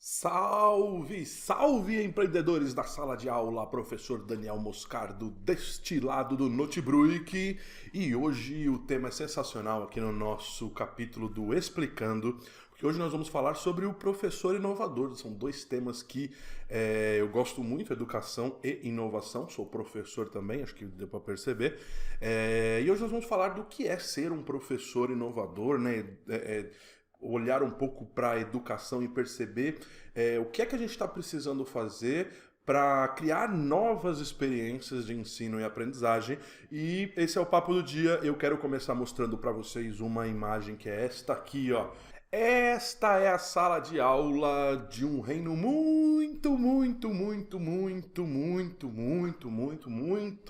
Salve, salve empreendedores da sala de aula, professor Daniel Moscardo, deste lado do Notebook. E hoje o tema é sensacional aqui no nosso capítulo do Explicando, porque hoje nós vamos falar sobre o professor inovador. São dois temas que eu gosto muito, educação e inovação. Sou professor também, acho que deu para perceber. E hoje nós vamos falar do que é ser um professor inovador, né? Olhar um pouco para a educação e perceber o que é que a gente está precisando fazer para criar novas experiências de ensino e aprendizagem. E esse é o papo do dia. Eu quero começar mostrando para vocês uma imagem que é esta aqui, ó. Esta é a sala de aula de um reino muito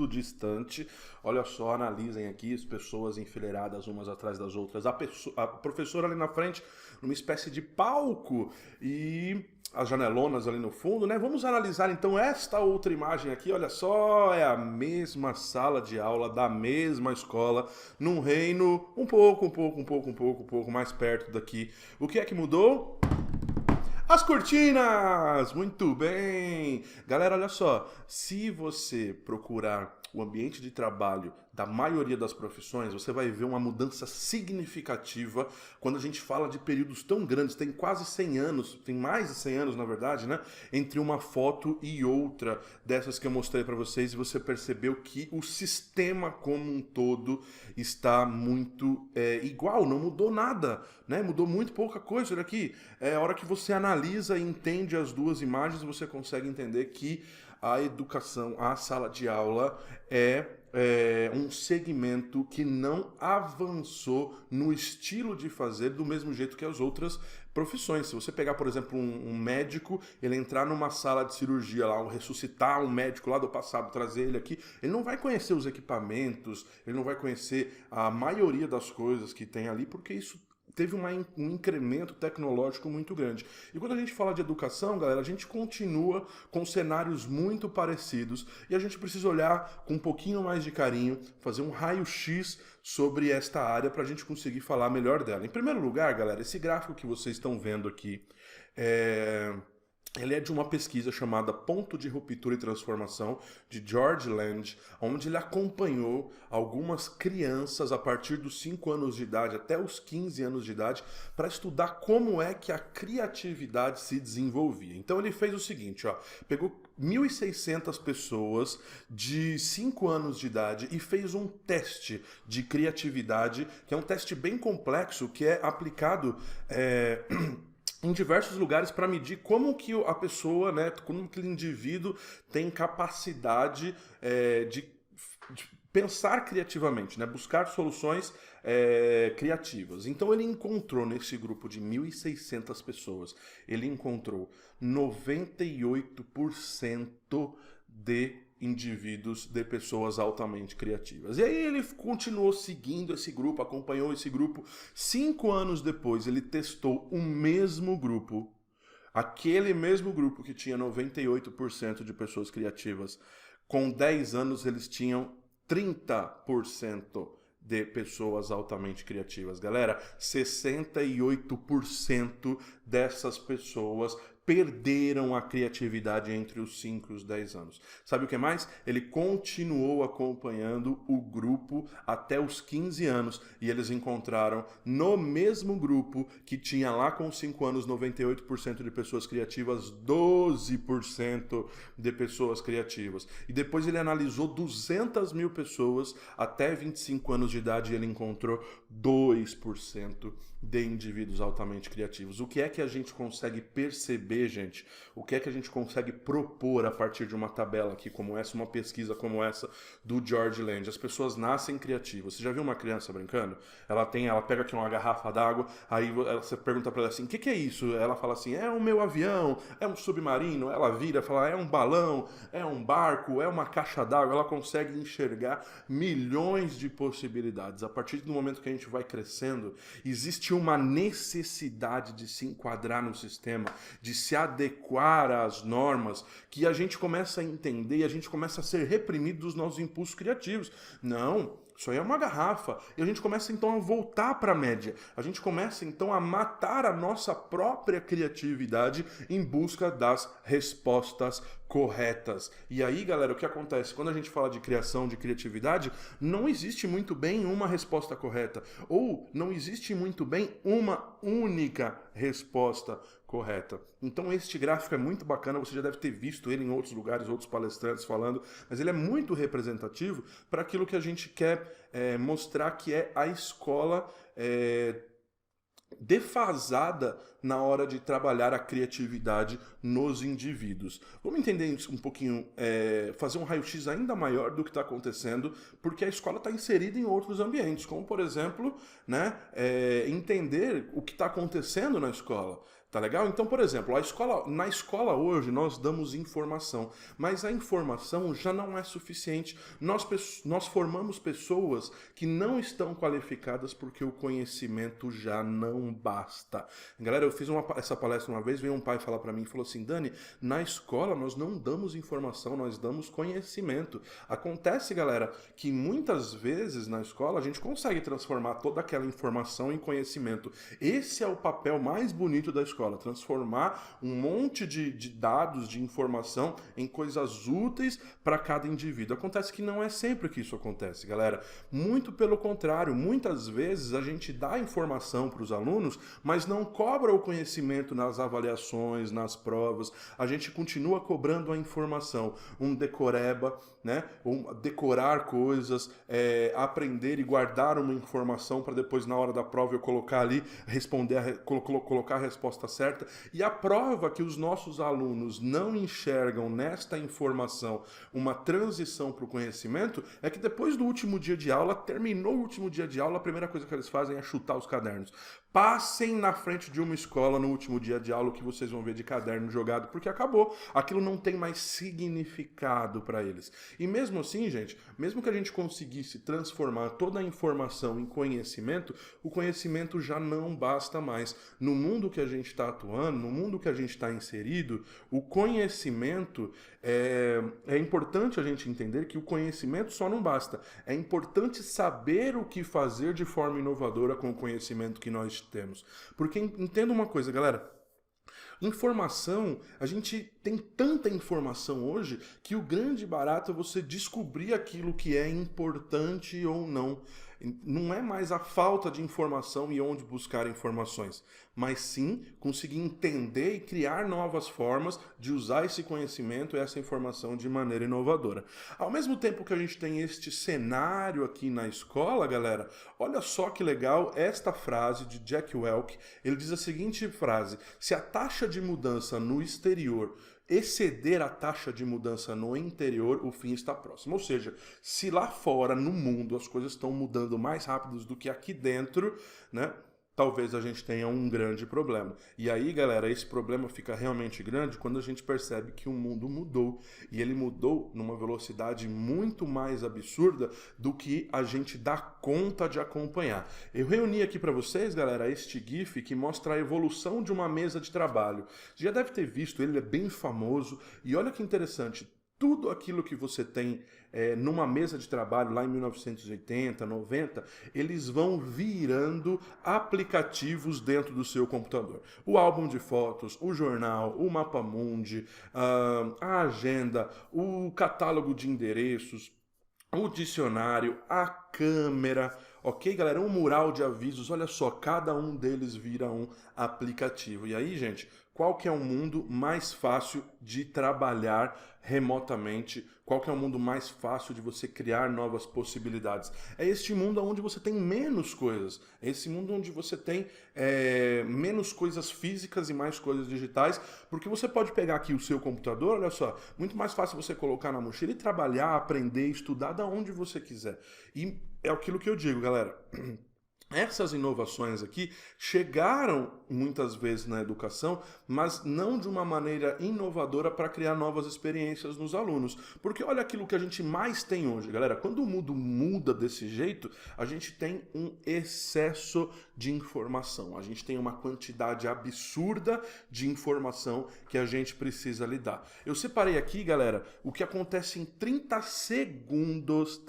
distante. Olha só, analisem aqui as pessoas enfileiradas umas atrás das outras. A professora ali na frente, numa espécie de palco, e as janelonas ali no fundo, né? Vamos analisar então esta outra imagem aqui. Olha só, é a mesma sala de aula da mesma escola, num reino um pouco mais perto daqui. O que é que mudou? As cortinas! Muito bem! Galera, olha só, se você procurar o ambiente de trabalho da maioria das profissões, você vai ver uma mudança significativa quando a gente fala de períodos tão grandes, tem quase 100 anos, tem mais de 100 anos na verdade, né? Entre uma foto e outra dessas que eu mostrei para vocês, e você percebeu que o sistema como um todo está muito igual, não mudou nada, né? Mudou muito pouca coisa. Olha aqui, a hora que você analisa e entende as duas imagens, você consegue entender que a educação, a sala de aula é um segmento que não avançou no estilo de fazer do mesmo jeito que as outras profissões. Se você pegar, por exemplo, um médico, ele entrar numa sala de cirurgia lá, ressuscitar um médico lá do passado, trazer ele aqui, ele não vai conhecer os equipamentos, ele não vai conhecer a maioria das coisas que tem ali, porque isso teve um incremento tecnológico muito grande. E quando a gente fala de educação, galera, a gente continua com cenários muito parecidos e a gente precisa olhar com um pouquinho mais de carinho, fazer um raio-x sobre esta área para a gente conseguir falar melhor dela. Em primeiro lugar, galera, esse gráfico que vocês estão vendo aqui ele é de uma pesquisa chamada Ponto de Ruptura e Transformação, de George Land, onde ele acompanhou algumas crianças a partir dos 5 anos de idade até os 15 anos de idade para estudar como é que a criatividade se desenvolvia. Então ele fez o seguinte, ó, pegou 1.600 pessoas de 5 anos de idade e fez um teste de criatividade, que é um teste bem complexo, que é aplicado em diversos lugares para medir como que a pessoa, né, como que o indivíduo tem capacidade de pensar criativamente, né, buscar soluções criativas. Então ele encontrou nesse grupo de 1.600 pessoas, ele encontrou 98% de indivíduos, de pessoas altamente criativas. E aí ele continuou seguindo esse grupo, acompanhou esse grupo. 5 anos depois, ele testou o mesmo grupo, aquele mesmo grupo que tinha 98% de pessoas criativas. Com 10 anos, eles tinham 30% de pessoas altamente criativas. Galera, 68% dessas pessoas perderam a criatividade entre os 5 e os 10 anos. Sabe o que mais? Ele continuou acompanhando o grupo até os 15 anos e eles encontraram no mesmo grupo que tinha lá com 5 anos 98% de pessoas criativas, 12% de pessoas criativas. E depois ele analisou 200 mil pessoas até 25 anos de idade e ele encontrou 2% de indivíduos altamente criativos. O que é que a gente consegue perceber, gente? O que é que a gente consegue propor a partir de uma tabela aqui como essa, uma pesquisa como essa do George Land? As pessoas nascem criativas. Você já viu uma criança brincando? Ela pega aqui uma garrafa d'água, aí você pergunta para ela assim, o que é isso? Ela fala assim, é o meu avião, é um submarino. Ela vira, fala, é um balão, é um barco, é uma caixa d'água. Ela consegue enxergar milhões de possibilidades. A partir do momento que a gente vai crescendo, existe uma necessidade de se enquadrar no sistema, de se adequar às normas, que a gente começa a entender e a gente começa a ser reprimido dos nossos impulsos criativos. Não, isso aí é uma garrafa. E a gente começa então a voltar para a média. A gente começa então a matar a nossa própria criatividade em busca das respostas corretas. E aí, galera, o que acontece? Quando a gente fala de criação, de criatividade, não existe muito bem uma resposta correta. Ou não existe muito bem uma única resposta correta. Então este gráfico é muito bacana, você já deve ter visto ele em outros lugares, outros palestrantes falando, mas ele é muito representativo para aquilo que a gente quer mostrar que é a escola defasada na hora de trabalhar a criatividade nos indivíduos. Vamos entender isso um pouquinho, fazer um raio-x ainda maior do que está acontecendo, porque a escola está inserida em outros ambientes, como por exemplo, né, entender o que está acontecendo na escola. Tá legal? Então, por exemplo, na escola hoje nós damos informação, mas a informação já não é suficiente. Nós formamos pessoas que não estão qualificadas porque o conhecimento já não basta. Galera, eu fiz essa palestra uma vez, veio um pai falar para mim e falou assim: Dani, na escola nós não damos informação, nós damos conhecimento. Acontece, galera, que muitas vezes na escola a gente consegue transformar toda aquela informação em conhecimento. Esse é o papel mais bonito da escola. Transformar um monte de dados, de informação em coisas úteis para cada indivíduo. Acontece que não é sempre que isso acontece, galera. Muito pelo contrário, muitas vezes a gente dá informação para os alunos, mas não cobra o conhecimento nas avaliações, nas provas. A gente continua cobrando a informação, um decoreba, né? Decorar coisas, aprender e guardar uma informação para depois na hora da prova eu colocar ali, colocar a resposta certa. E a prova que os nossos alunos não enxergam nesta informação uma transição para o conhecimento é que depois do último dia de aula, terminou o último dia de aula, a primeira coisa que eles fazem é chutar os cadernos. Passem na frente de uma escola no último dia de aula, o que vocês vão ver de caderno jogado, porque acabou. Aquilo não tem mais significado para eles. E mesmo assim, gente, mesmo que a gente conseguisse transformar toda a informação em conhecimento, o conhecimento já não basta mais. No mundo que a gente está atuando, no mundo que a gente está inserido, o conhecimento é importante a gente entender que o conhecimento só não basta. É importante saber o que fazer de forma inovadora com o conhecimento que nós temos. Porque entenda uma coisa, galera. Informação, a gente tem tanta informação hoje que o grande barato é você descobrir aquilo que é importante ou não. Não é mais a falta de informação e onde buscar informações, mas sim conseguir entender e criar novas formas de usar esse conhecimento e essa informação de maneira inovadora. Ao mesmo tempo que a gente tem este cenário aqui na escola, galera, olha só que legal esta frase de Jack Welch. Ele diz a seguinte frase: se a taxa de mudança no exterior exceder a taxa de mudança no interior, o fim está próximo. Ou seja, se lá fora, no mundo, as coisas estão mudando mais rápido do que aqui dentro, né? Talvez a gente tenha um grande problema. E aí, galera, esse problema fica realmente grande quando a gente percebe que o mundo mudou. E ele mudou numa velocidade muito mais absurda do que a gente dá conta de acompanhar. Eu reuni aqui para vocês, galera, este GIF que mostra a evolução de uma mesa de trabalho. Você já deve ter visto, ele é bem famoso. E olha que interessante, tudo aquilo que você tem numa mesa de trabalho lá em 1980, 90, eles vão virando aplicativos dentro do seu computador. O álbum de fotos, o jornal, o mapamundi, a agenda, o catálogo de endereços, o dicionário, a câmera, ok, galera? Um mural de avisos, olha só, cada um deles vira um aplicativo. E aí, gente, qual que é o mundo mais fácil de trabalhar remotamente? Qual que é o mundo mais fácil de você criar novas possibilidades? É este mundo onde você tem menos coisas. É esse mundo onde você tem menos coisas físicas e mais coisas digitais, porque você pode pegar aqui o seu computador, olha só, muito mais fácil você colocar na mochila e trabalhar, aprender, estudar da onde você quiser. E é aquilo que eu digo, galera. Essas inovações aqui chegaram muitas vezes na educação, mas não de uma maneira inovadora para criar novas experiências nos alunos. Porque olha aquilo que a gente mais tem hoje, galera. Quando o mundo muda desse jeito, a gente tem um excesso de informação. A gente tem uma quantidade absurda de informação que a gente precisa lidar. Eu separei aqui, galera, o que acontece em 30 segundos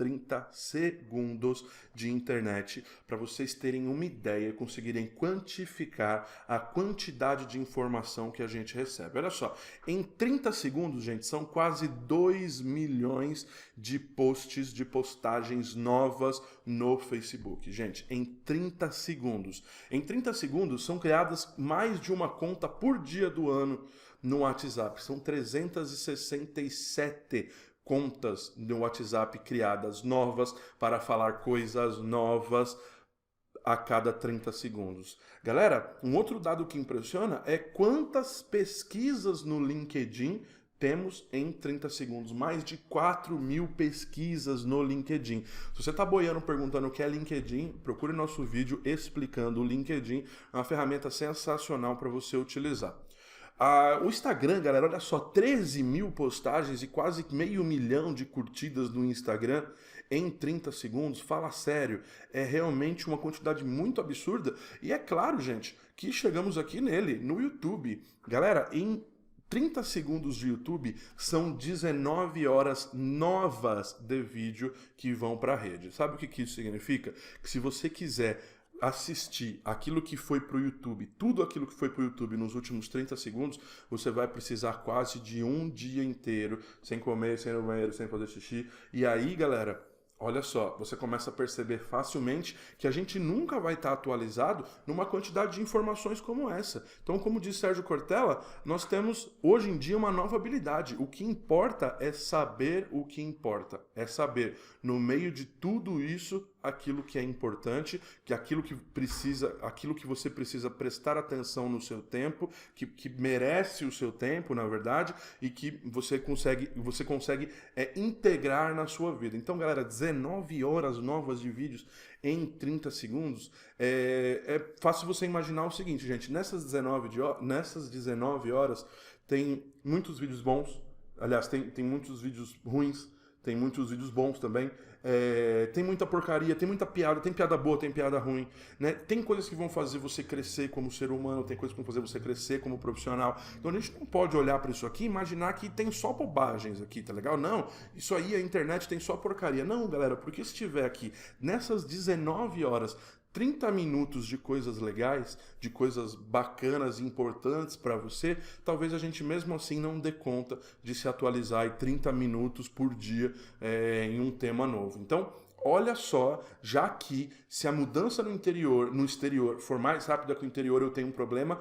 de internet para vocês terem uma ideia e conseguirem quantificar a quantidade de informação que a gente recebe. Olha só, em 30 segundos, gente, são quase 2 milhões de posts, de postagens novas no Facebook. Gente, em 30 segundos. Em 30 segundos são criadas mais de uma conta por dia do ano no WhatsApp. São 367 contas no WhatsApp criadas novas para falar coisas novas a cada 30 segundos. Galera, um outro dado que impressiona é quantas pesquisas no LinkedIn temos em 30 segundos. Mais de 4.000 pesquisas no LinkedIn. Se você está boiando perguntando o que é LinkedIn, procure nosso vídeo explicando o LinkedIn. É uma ferramenta sensacional para você utilizar. O Instagram, galera, olha só, 13.000 postagens e quase 500 mil de curtidas no Instagram em 30 segundos. Fala sério, é realmente uma quantidade muito absurda. E é claro, gente, que chegamos aqui nele, no YouTube. Galera, em 30 segundos de YouTube são 19 horas novas de vídeo que vão para a rede. Sabe o que isso significa? Que se você quiser assistir aquilo que foi para o YouTube, tudo aquilo que foi para o YouTube nos últimos 30 segundos, você vai precisar quase de um dia inteiro, sem comer, sem ir no banheiro, sem fazer xixi. E aí, galera, olha só, você começa a perceber facilmente que a gente nunca vai estar atualizado numa quantidade de informações como essa. Então, como disse Sérgio Cortella, nós temos hoje em dia uma nova habilidade. O que importa é saber o que importa. É saber, no meio de tudo isso, aquilo que é importante, que aquilo que você precisa prestar atenção no seu tempo, que merece o seu tempo, na verdade, e que você consegue integrar na sua vida. Então, galera, 19 horas novas de vídeos em 30 segundos, é fácil você imaginar o seguinte, gente, nessas 19 horas tem muitos vídeos bons, aliás, tem muitos vídeos ruins, tem muitos vídeos bons também, tem muita porcaria, tem muita piada, tem piada boa, tem piada ruim, né? Tem coisas que vão fazer você crescer como ser humano, tem coisas que vão fazer você crescer como profissional. Então a gente não pode olhar para isso aqui e imaginar que tem só bobagens aqui, tá legal? Não, isso aí a internet tem só porcaria. Não, galera, porque se tiver aqui nessas 19 horas 30 minutos de coisas legais, de coisas bacanas e importantes para você, talvez a gente mesmo assim não dê conta de se atualizar em 30 minutos por dia em um tema novo. Então, olha só, já que se a mudança no exterior for mais rápida que o interior, eu tenho um problema,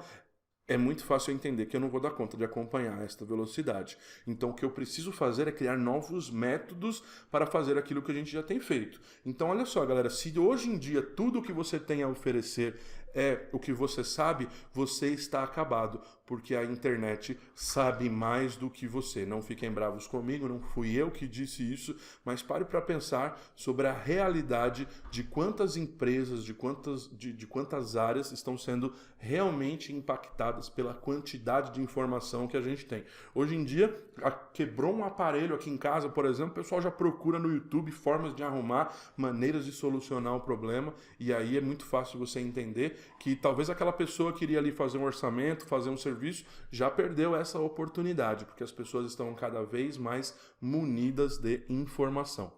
é muito fácil eu entender que eu não vou dar conta de acompanhar esta velocidade. Então o que eu preciso fazer é criar novos métodos para fazer aquilo que a gente já tem feito. Então olha só, galera, se hoje em dia tudo o que você tem a oferecer é o que você sabe, você está acabado, porque a internet sabe mais do que você. Não fiquem bravos comigo, não fui eu que disse isso, mas pare para pensar sobre a realidade de quantas empresas, de quantas áreas estão sendo realmente impactadas pela quantidade de informação que a gente tem. Hoje em dia, quebrou um aparelho aqui em casa, por exemplo, o pessoal já procura no YouTube formas de arrumar, maneiras de solucionar o problema, e aí é muito fácil você entender que talvez aquela pessoa que iria ali fazer um orçamento, fazer um serviço, já perdeu essa oportunidade, porque as pessoas estão cada vez mais munidas de informação.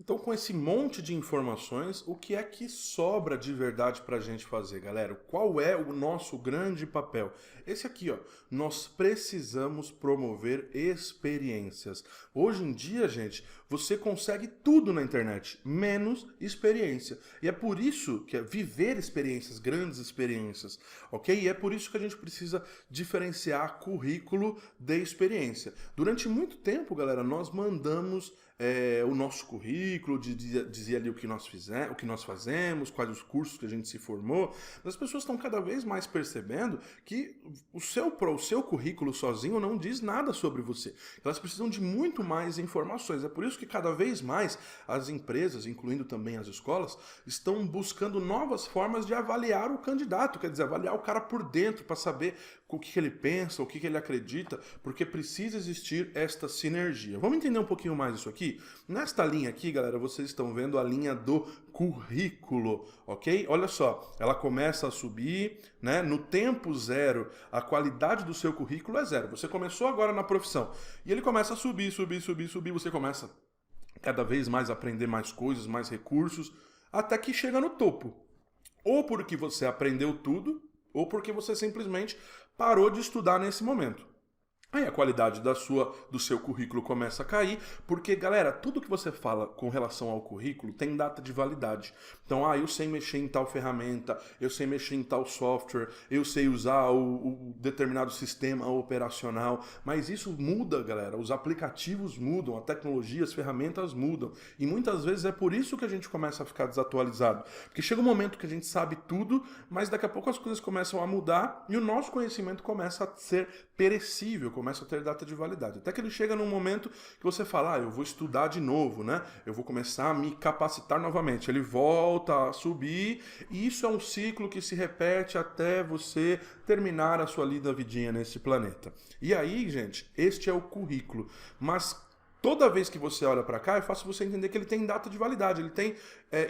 Então, com esse monte de informações, o que é que sobra de verdade para a gente fazer, galera? Qual é o nosso grande papel? Esse aqui, ó. Nós precisamos promover experiências. Hoje em dia, gente, você consegue tudo na internet, menos experiência. E é por isso que é viver experiências, grandes experiências, ok? E é por isso que a gente precisa diferenciar currículo de experiência. Durante muito tempo, galera, nós mandamos o nosso currículo, currículo, dizia ali o que nós fizemos, o que nós fazemos, quais os cursos que a gente se formou. As pessoas estão cada vez mais percebendo que o seu currículo sozinho não diz nada sobre você. Elas precisam de muito mais informações. É por isso que cada vez mais as empresas, incluindo também as escolas, estão buscando novas formas de avaliar o candidato, quer dizer, avaliar o cara por dentro para saber o que ele pensa, o que ele acredita, porque precisa existir esta sinergia. Vamos entender um pouquinho mais isso aqui? Nesta linha aqui, galera, vocês estão vendo a linha do currículo, ok? Olha só, ela começa a subir, né? No tempo zero, a qualidade do seu currículo é zero. Você começou agora na profissão e ele começa a subir, você começa cada vez mais a aprender mais coisas, mais recursos, até que chega no topo. Ou porque você aprendeu tudo, ou porque você simplesmente parou de estudar nesse momento. Aí a qualidade do seu currículo começa a cair, porque, galera, tudo que você fala com relação ao currículo tem data de validade. Então, eu sei mexer em tal ferramenta, eu sei mexer em tal software, eu sei usar o determinado sistema operacional, mas isso muda, galera, os aplicativos mudam, a tecnologia, as ferramentas mudam, e muitas vezes é por isso que a gente começa a ficar desatualizado, porque chega um momento que a gente sabe tudo, mas daqui a pouco as coisas começam a mudar e o nosso conhecimento começa a ser perecível, começa a ter data de validade. Até que ele chega num momento que você fala, eu vou estudar de novo, né? Eu vou começar a me capacitar novamente. Ele volta a subir e isso é um ciclo que se repete até você terminar a sua linda vidinha nesse planeta. E aí, gente, este é o currículo. Mas toda vez que você olha para cá, é fácil você entender que ele tem data de validade. Ele tem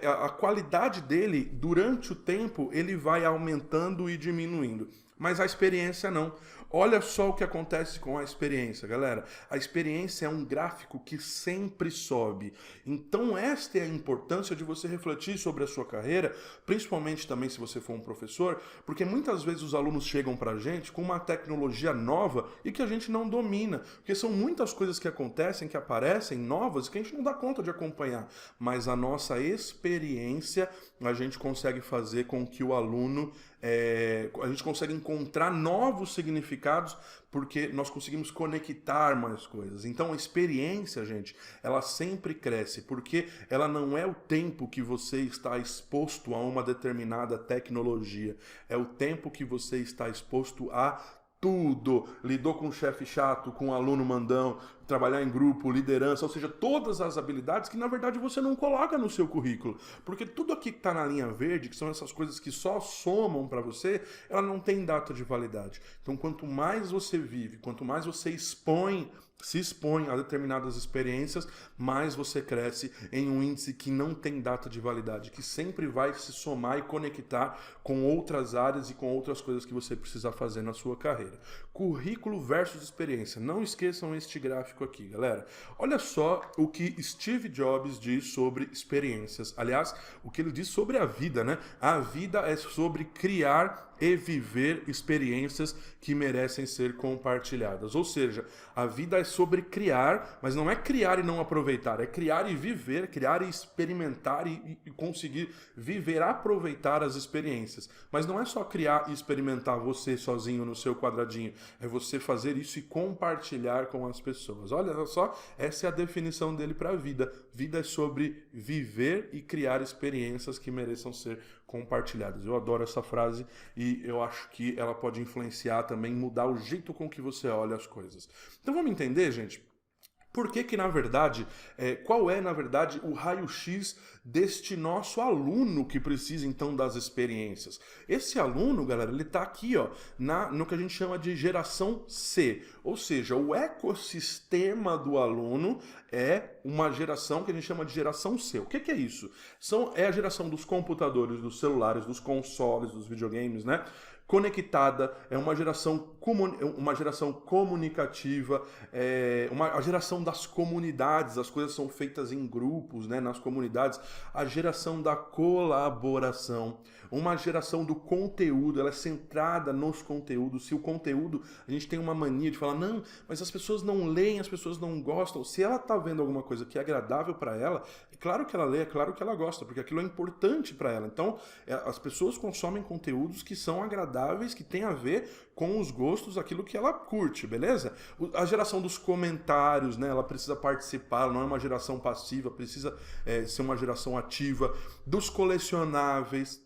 a qualidade dele, durante o tempo, ele vai aumentando e diminuindo. Mas a experiência não. Olha só o que acontece com a experiência, galera. A experiência é um gráfico que sempre sobe. Então esta é a importância de você refletir sobre a sua carreira, principalmente também se você for um professor, porque muitas vezes os alunos chegam pra gente com uma tecnologia nova e que a gente não domina, porque são muitas coisas que acontecem, que aparecem novas, que a gente não dá conta de acompanhar. Mas a nossa experiência, a gente consegue fazer com que o aluno a gente consegue encontrar novos significados porque nós conseguimos conectar mais coisas. Então a experiência, gente, ela sempre cresce, porque ela não é o tempo que você está exposto a uma determinada tecnologia, é o tempo que você está exposto a tudo, lidou com um chefe chato, com um aluno mandão, trabalhar em grupo, liderança, ou seja, todas as habilidades que na verdade você não coloca no seu currículo, porque tudo aqui que está na linha verde, que são essas coisas que só somam para você, ela não tem data de validade. Então quanto mais você vive, quanto mais você se expõe a determinadas experiências, mais você cresce em um índice que não tem data de validade, que sempre vai se somar e conectar com outras áreas e com outras coisas que você precisa fazer na sua carreira. Currículo versus experiência. Não esqueçam este gráfico aqui, galera. Olha só o que Steve Jobs diz sobre experiências. Aliás, o que ele diz sobre a vida, né? A vida é sobre criar e viver experiências que merecem ser compartilhadas. Ou seja, a vida é sobre criar, mas não é criar e não aproveitar, é criar e viver, criar e experimentar e conseguir viver, aproveitar as experiências. Mas não é só criar e experimentar você sozinho no seu quadradinho, é você fazer isso e compartilhar com as pessoas. Olha só, essa é a definição dele para a vida. Vida é sobre viver e criar experiências que mereçam ser compartilhadas. Eu adoro essa frase e eu acho que ela pode influenciar também, mudar o jeito com que você olha as coisas. Então vamos entender, gente? Por que na verdade, qual é na verdade o raio-x deste nosso aluno que precisa então das experiências? Esse aluno, galera, ele está aqui ó, no que a gente chama de geração C, ou seja, o ecossistema do aluno é uma geração que a gente chama de geração C. O que é isso? É a geração dos computadores, dos celulares, dos consoles, dos videogames, né? Conectada, é uma geração comunicativa, a geração das comunidades, as coisas são feitas em grupos, né, nas comunidades, a geração da colaboração, uma geração do conteúdo, ela é centrada nos conteúdos. Se o conteúdo, a gente tem uma mania de falar, não, mas as pessoas não leem, as pessoas não gostam. Se ela está vendo alguma coisa que é agradável para ela, é claro que ela lê, é claro que ela gosta, porque aquilo é importante para ela. Então, as pessoas consomem conteúdos que são agradáveis agradáveis que tem a ver com os gostos, aquilo que ela curte, beleza? A geração dos comentários, né? Ela precisa participar, ela não é uma geração passiva, precisa ser uma geração ativa, dos colecionáveis,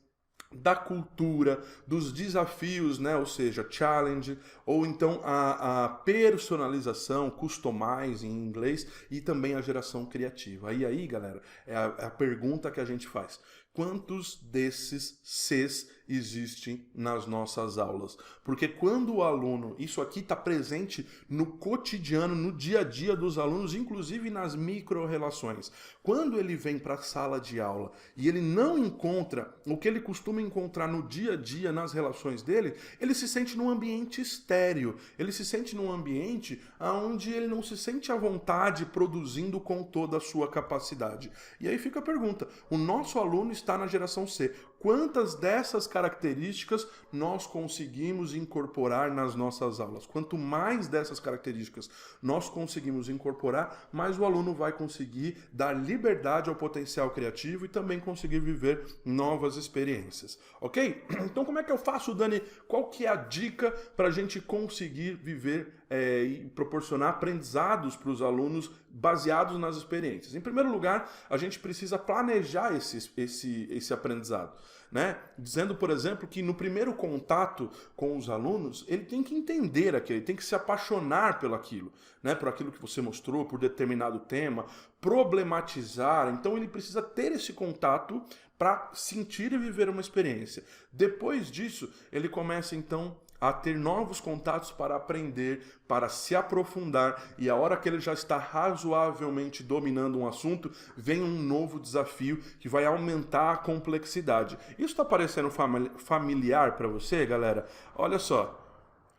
da cultura, dos desafios, né? Ou seja, challenge, ou então a personalização, customize em inglês, e também a geração criativa. E aí, galera, é a pergunta que a gente faz. Quantos desses Cs existem nas nossas aulas? Porque quando o aluno, isso aqui está presente no cotidiano, no dia a dia dos alunos, inclusive nas micro-relações. Quando ele vem para a sala de aula e ele não encontra o que ele costuma encontrar no dia a dia, nas relações dele, ele se sente num ambiente estéril, ele se sente num ambiente onde ele não se sente à vontade produzindo com toda a sua capacidade. E aí fica a pergunta, o nosso aluno está na geração C. Quantas dessas características nós conseguimos incorporar nas nossas aulas? Quanto mais dessas características nós conseguimos incorporar, mais o aluno vai conseguir dar liberdade ao potencial criativo e também conseguir viver novas experiências. Ok? Então como é que eu faço, Dani? Qual que é a dica para a gente conseguir viver e proporcionar aprendizados para os alunos baseados nas experiências? Em primeiro lugar, a gente precisa planejar esse aprendizado, né? Dizendo, por exemplo, que no primeiro contato com os alunos, ele tem que entender aquilo, ele tem que se apaixonar pelo aquilo, né? Por aquilo que você mostrou, por determinado tema, problematizar. Então ele precisa ter esse contato para sentir e viver uma experiência. Depois disso, ele começa então a ter novos contatos para aprender, para se aprofundar, e a hora que ele já está razoavelmente dominando um assunto, vem um novo desafio que vai aumentar a complexidade. Isso está parecendo familiar para você, galera? Olha só,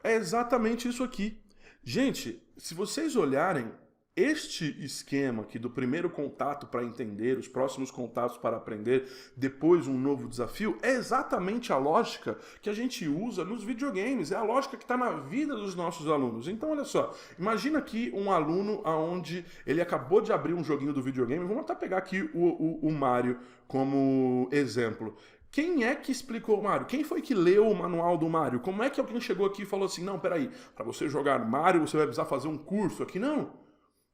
é exatamente isso aqui. Gente, se vocês olharem, este esquema aqui do primeiro contato para entender, os próximos contatos para aprender, depois um novo desafio, é exatamente a lógica que a gente usa nos videogames, é a lógica que está na vida dos nossos alunos. Então, olha só, imagina aqui um aluno onde ele acabou de abrir um joguinho do videogame, vamos até pegar aqui o Mario como exemplo. Quem é que explicou o Mario? Quem foi que leu o manual do Mario? Como é que alguém chegou aqui e falou assim, não, peraí, para você jogar Mario você vai precisar fazer um curso aqui? Não.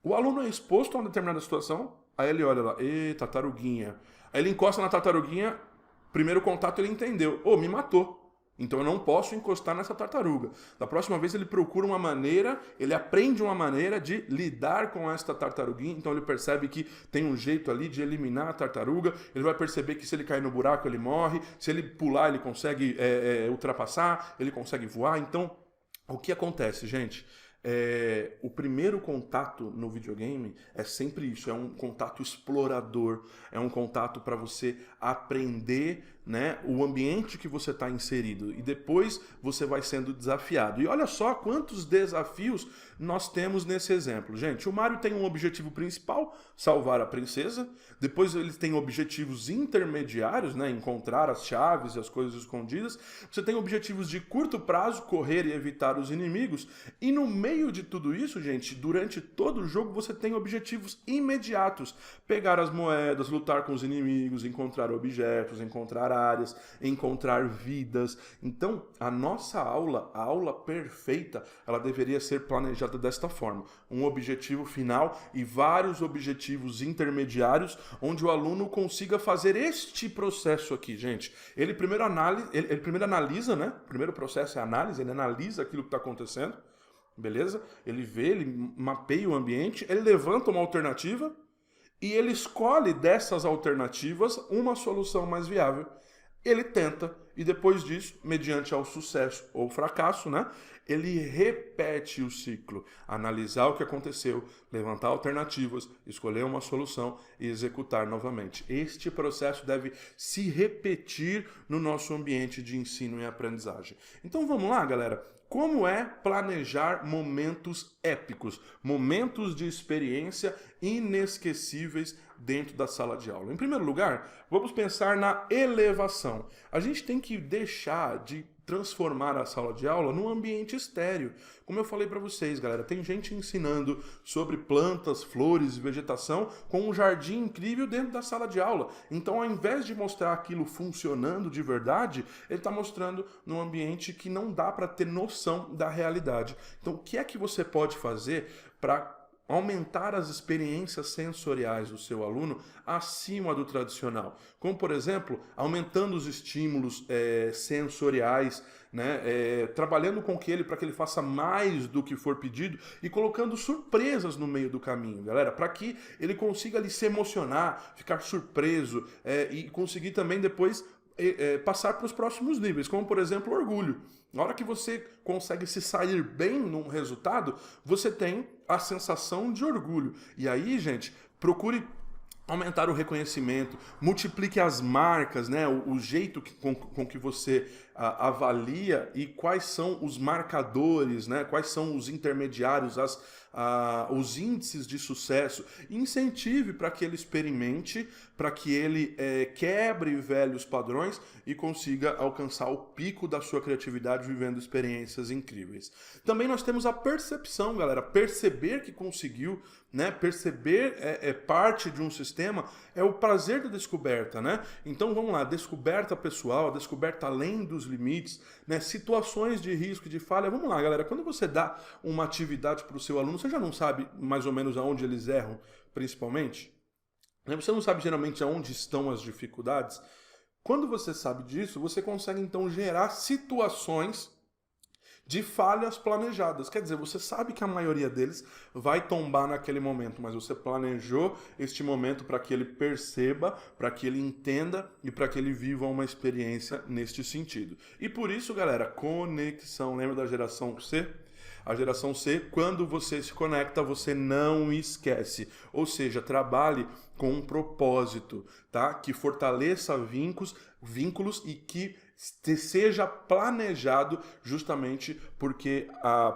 O aluno é exposto a uma determinada situação, aí ele olha lá, tartaruguinha. Aí ele encosta na tartaruguinha, primeiro contato ele entendeu, me matou. Então eu não posso encostar nessa tartaruga. Da próxima vez ele procura uma maneira, ele aprende uma maneira de lidar com esta tartaruguinha, então ele percebe que tem um jeito ali de eliminar a tartaruga, ele vai perceber que se ele cair no buraco ele morre, se ele pular ele consegue ultrapassar, ele consegue voar. Então, o que acontece, gente? O primeiro contato no videogame é sempre isso, é um contato explorador, é um contato para você aprender, né, o ambiente que você está inserido, e depois você vai sendo desafiado. E olha só quantos desafios nós temos nesse exemplo. Gente, o Mario tem um objetivo principal, salvar a princesa, depois ele tem objetivos intermediários, né, encontrar as chaves e as coisas escondidas, você tem objetivos de curto prazo, correr e evitar os inimigos, e no meio de tudo isso, gente, durante todo o jogo você tem objetivos imediatos, pegar as moedas, lutar com os inimigos, encontrar objetos, encontrar áreas, encontrar vidas. Então, a nossa aula, a aula perfeita, ela deveria ser planejada desta forma. Um objetivo final e vários objetivos intermediários, onde o aluno consiga fazer este processo aqui, gente. Ele primeiro analisa, né? O primeiro processo é a análise, ele analisa aquilo que está acontecendo, beleza? Ele vê, ele mapeia o ambiente, ele levanta uma alternativa e ele escolhe dessas alternativas uma solução mais viável. Ele tenta, e depois disso, mediante ao sucesso ou fracasso, né, ele repete o ciclo, analisar o que aconteceu, levantar alternativas, escolher uma solução e executar novamente. Este processo deve se repetir no nosso ambiente de ensino e aprendizagem. Então vamos lá, galera. Como é planejar momentos épicos, momentos de experiência inesquecíveis dentro da sala de aula? Em primeiro lugar, vamos pensar na elevação. A gente tem que deixar de transformar a sala de aula num ambiente estéril. Como eu falei para vocês, galera, tem gente ensinando sobre plantas, flores e vegetação com um jardim incrível dentro da sala de aula. Então, ao invés de mostrar aquilo funcionando de verdade, ele está mostrando num ambiente que não dá para ter noção da realidade. Então, o que é que você pode fazer para aumentar as experiências sensoriais do seu aluno acima do tradicional? Como, por exemplo, aumentando os estímulos sensoriais, né, trabalhando com ele para que ele faça mais do que for pedido e colocando surpresas no meio do caminho, galera, para que ele consiga ali se emocionar, ficar surpreso e conseguir também depois passar para os próximos níveis, como por exemplo orgulho. Na hora que você consegue se sair bem num resultado, você tem a sensação de orgulho. E aí, gente, procure aumentar o reconhecimento, multiplique as marcas, né? O jeito com que você avalia e quais são os marcadores, né? Quais são os intermediários, os índices de sucesso. Incentive para que ele experimente, para que ele quebre velhos padrões e consiga alcançar o pico da sua criatividade vivendo experiências incríveis. Também nós temos a percepção, galera, perceber que conseguiu, né? Perceber parte de um sistema, é o prazer da descoberta, né? Então vamos lá, descoberta pessoal, descoberta além dos limites, né? Situações de risco, de falha. Vamos lá, galera, quando você dá uma atividade para o seu aluno, você já não sabe mais ou menos aonde eles erram, principalmente? Você não sabe geralmente aonde estão as dificuldades? Quando você sabe disso, você consegue então gerar situações de falhas planejadas. Quer dizer, você sabe que a maioria deles vai tombar naquele momento, mas você planejou este momento para que ele perceba, para que ele entenda e para que ele viva uma experiência neste sentido. E por isso, galera, conexão. Lembra da geração C? A geração C, quando você se conecta, você não esquece. Ou seja, trabalhe com um propósito, tá? Que fortaleça vínculos e que seja planejado justamente porque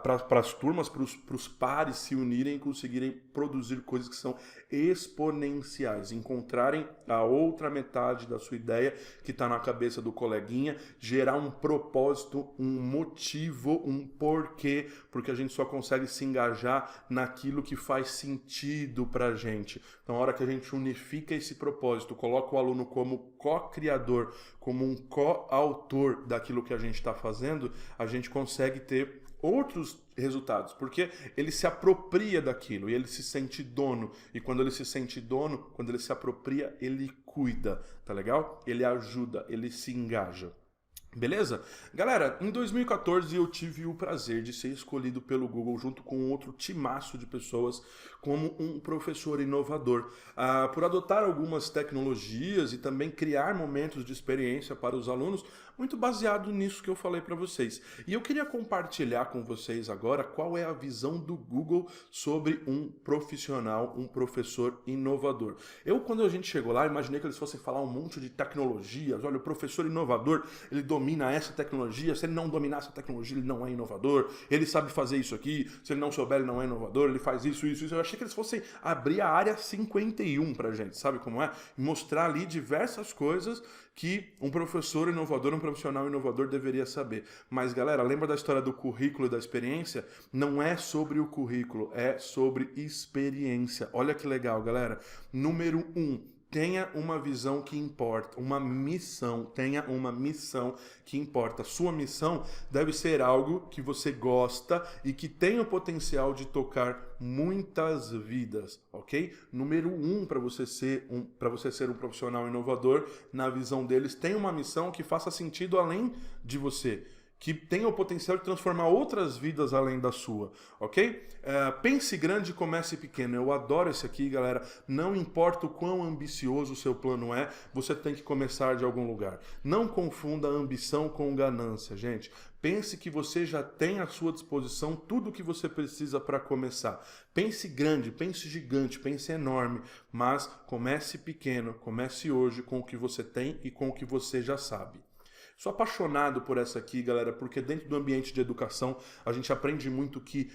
para as turmas, para os pares se unirem e conseguirem produzir coisas que são exponenciais, encontrarem a outra metade da sua ideia que está na cabeça do coleguinha, gerar um propósito, um motivo, um porquê, porque a gente só consegue se engajar naquilo que faz sentido para a gente. Então, a hora que a gente unifica esse propósito, coloca o aluno como co-criador, como um co-autor daquilo que a gente está fazendo, a gente consegue ter outros resultados, porque ele se apropria daquilo e ele se sente dono, e quando ele se sente dono, quando ele se apropria, ele cuida, tá legal? Ele ajuda, ele se engaja. Beleza? Galera, em 2014 eu tive o prazer de ser escolhido pelo Google junto com outro timaço de pessoas como um professor inovador, por adotar algumas tecnologias e também criar momentos de experiência para os alunos, muito baseado nisso que eu falei para vocês. E eu queria compartilhar com vocês agora qual é a visão do Google sobre um profissional, um professor inovador. Quando a gente chegou lá, imaginei que eles fossem falar um monte de tecnologias. Olha, o professor inovador, ele domina essa tecnologia, se ele não dominar essa tecnologia, ele não é inovador, ele sabe fazer isso aqui, se ele não souber, ele não é inovador, ele faz isso. Eu achei que eles fossem abrir a área 51 pra gente, sabe como é? Mostrar ali diversas coisas que um professor inovador, um profissional inovador deveria saber. Mas, galera, lembra da história do currículo e da experiência? Não é sobre o currículo, é sobre experiência. Olha que legal, galera. Número 1. Tenha uma visão que importa, uma missão, tenha uma missão que importa. Sua missão deve ser algo que você gosta e que tem o potencial de tocar muitas vidas, ok? Número 1, para você ser um profissional inovador, na visão deles, tem uma missão que faça sentido além de você, que tenha o potencial de transformar outras vidas além da sua, ok? Pense grande e comece pequeno. Eu adoro esse aqui, galera. Não importa o quão ambicioso o seu plano é, você tem que começar de algum lugar. Não confunda ambição com ganância, gente. Pense que você já tem à sua disposição tudo o que você precisa para começar. Pense grande, pense gigante, pense enorme, mas comece pequeno, comece hoje com o que você tem e com o que você já sabe. Sou apaixonado por essa aqui, galera, porque dentro do ambiente de educação a gente aprende muito que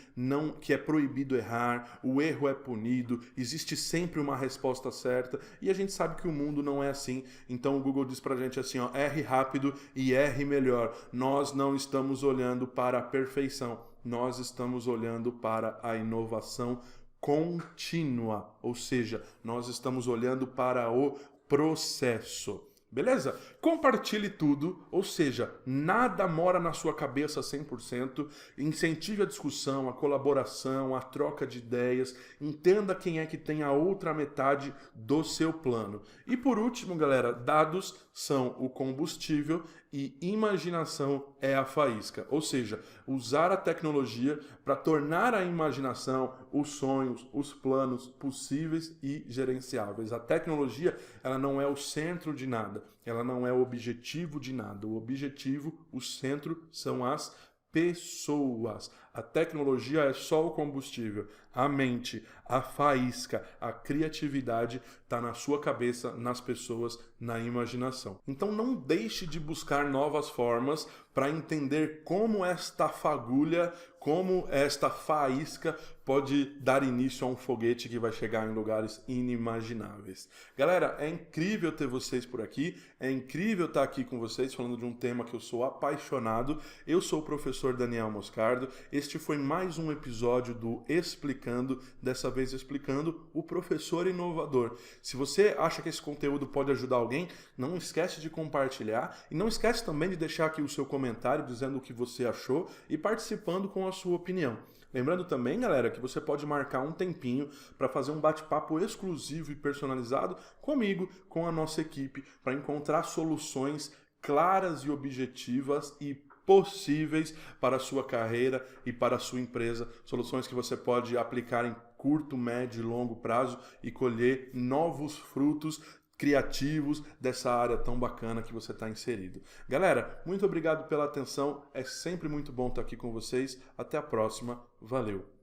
é proibido errar, o erro é punido, existe sempre uma resposta certa e a gente sabe que o mundo não é assim. Então o Google diz pra gente assim, ó, erre rápido e erre melhor. Nós não estamos olhando para a perfeição, nós estamos olhando para a inovação contínua, ou seja, nós estamos olhando para o processo. Beleza? Compartilhe tudo, ou seja, nada mora na sua cabeça 100%, incentive a discussão, a colaboração, a troca de ideias, entenda quem é que tem a outra metade do seu plano. E por último, galera, dados são o combustível e imaginação é a faísca, ou seja, usar a tecnologia para tornar a imaginação, os sonhos, os planos possíveis e gerenciáveis. A tecnologia, ela não é o centro de nada, ela não é o objetivo de nada. O objetivo, o centro, são as pessoas. A tecnologia é só o combustível. A mente, a faísca, a criatividade está na sua cabeça, nas pessoas, na imaginação. Então não deixe de buscar novas formas para entender como esta fagulha, como esta faísca pode dar início a um foguete que vai chegar em lugares inimagináveis. Galera, é incrível ter vocês por aqui, é incrível estar aqui com vocês falando de um tema que eu sou apaixonado. Eu sou o professor Daniel Moscardo, este foi mais um episódio do Explicando, dessa vez explicando o professor inovador. Se você acha que esse conteúdo pode ajudar alguém, não esquece de compartilhar e não esquece também de deixar aqui o seu comentário dizendo o que você achou e participando com a sua opinião. Lembrando também, galera, que você pode marcar um tempinho para fazer um bate-papo exclusivo e personalizado comigo, com a nossa equipe, para encontrar soluções claras e objetivas e possíveis para a sua carreira e para a sua empresa, soluções que você pode aplicar em curto, médio e longo prazo e colher novos frutos criativos dessa área tão bacana que você está inserido. Galera, muito obrigado pela atenção, é sempre muito bom estar aqui com vocês, até a próxima, valeu!